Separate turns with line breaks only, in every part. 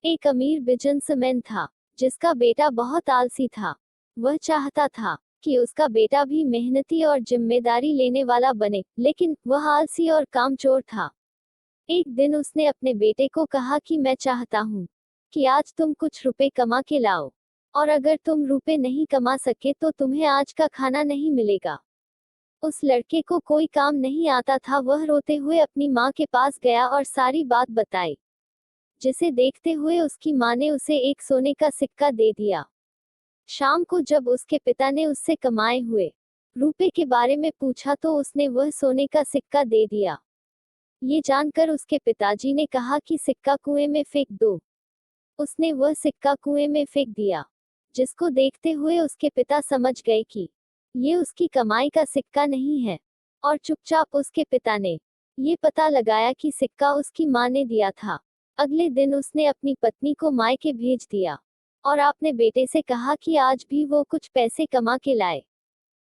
एक अमीर बिजनेसमैन था जिसका बेटा बहुत आलसी था। वह चाहता था कि उसका बेटा भी मेहनती और जिम्मेदारी लेने वाला बने, लेकिन वह आलसी और कामचोर था। एक दिन उसने अपने बेटे को कहा कि मैं चाहता हूँ कि आज तुम कुछ रुपए कमा के लाओ, और अगर तुम रुपए नहीं कमा सके तो तुम्हें आज का खाना नहीं मिलेगा। उस लड़के को कोई काम नहीं आता था। वह रोते हुए अपनी माँ के पास गया और सारी बात बताई, जिसे देखते हुए उसकी माँ ने उसे एक सोने का सिक्का दे दिया। शाम को जब उसके पिता ने उससे कमाए हुए रुपए के बारे में पूछा तो उसने वह सोने का सिक्का दे दिया। ये जानकर उसके पिताजी ने कहा कि सिक्का कुएं में फेंक दो। उसने वह सिक्का कुएं में फेंक दिया, जिसको देखते हुए उसके पिता समझ गए कि ये उसकी कमाई का सिक्का नहीं है, और चुपचाप उसके पिता ने ये पता लगाया कि सिक्का उसकी माँ ने दिया था। अगले दिन उसने अपनी पत्नी को मायके भेज दिया और अपने बेटे से कहा कि आज भी वो कुछ पैसे कमा के लाए,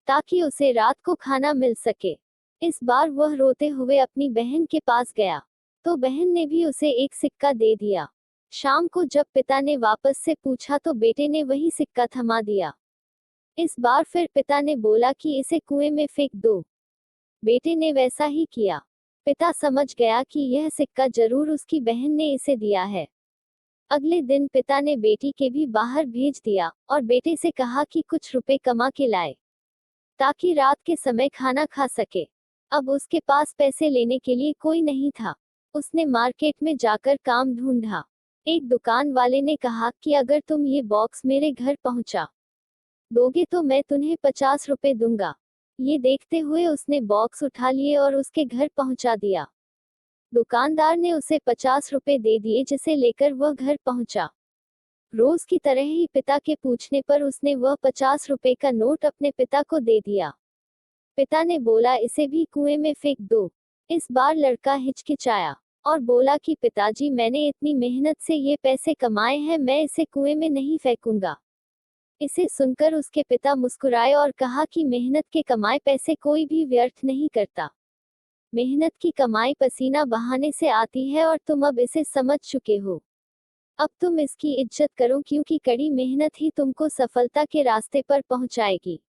ताकि उसे रात को खाना मिल सके। इस बार वह रोते हुए अपनी बहन के पास गया, तो बहन ने भी उसे एक सिक्का दे दिया। शाम को जब पिता ने वापस से पूछा तो बेटे ने वही सिक्का थमा दिया। इस बार फिर पिता ने बोला कि इसे कुएं में फेंक दो। बेटे ने वैसा ही किया। पिता समझ गया कि यह सिक्का जरूर उसकी बहन ने इसे दिया है। अगले दिन पिता ने बेटी के भी बाहर भेज दिया और बेटे से कहा कि कुछ रुपए कमा के लाए, ताकि रात के समय खाना खा सके। अब उसके पास पैसे लेने के लिए कोई नहीं था। उसने मार्केट में जाकर काम ढूंढा। एक दुकान वाले ने कहा कि अगर तुम ये बॉक्स मेरे घर पहुंचा दोगे तो मैं तुम्हें 50 रुपए दूंगा। ये देखते हुए उसने बॉक्स उठा लिए और उसके घर पहुंचा दिया। दुकानदार ने उसे 50 रुपए दे दिए, जिसे लेकर वह घर पहुंचा। रोज की तरह ही पिता के पूछने पर उसने वह 50 रुपए का नोट अपने पिता को दे दिया। पिता ने बोला, इसे भी कुएं में फेंक दो। इस बार लड़का हिचकिचाया और बोला कि पिताजी, मैंने इतनी मेहनत से ये पैसे कमाए हैं, मैं इसे कुएं में नहीं फेंकूंगा। इसे सुनकर उसके पिता मुस्कुराए और कहा कि मेहनत के कमाए पैसे कोई भी व्यर्थ नहीं करता। मेहनत की कमाई पसीना बहाने से आती है और तुम अब इसे समझ चुके हो। अब तुम इसकी इज्जत करो, क्योंकि कड़ी मेहनत ही तुमको सफलता के रास्ते पर पहुंचाएगी।